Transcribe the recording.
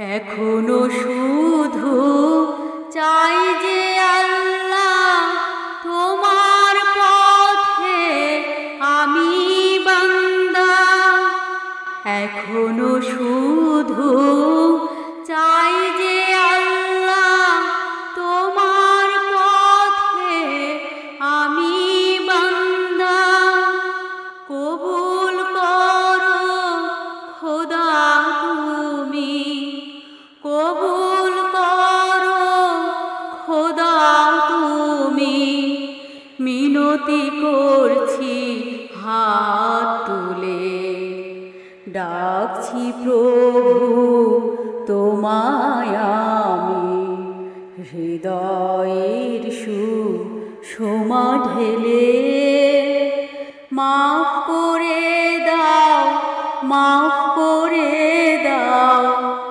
এখনো শুধু চাই যে আল্লাহ তোমার পথে আমি বান্দা। এখনো শুধু চাই যে আল্লাহ তোমার পথে আমি বান্দা। কবুল করো খোদা তুমি, কবুল করো খোদা তুমি। মিনতি করছি হাত তুলে, ডাকছি প্রভু তোমায় আমি। হৃদয়ের সুষমা ঢেলে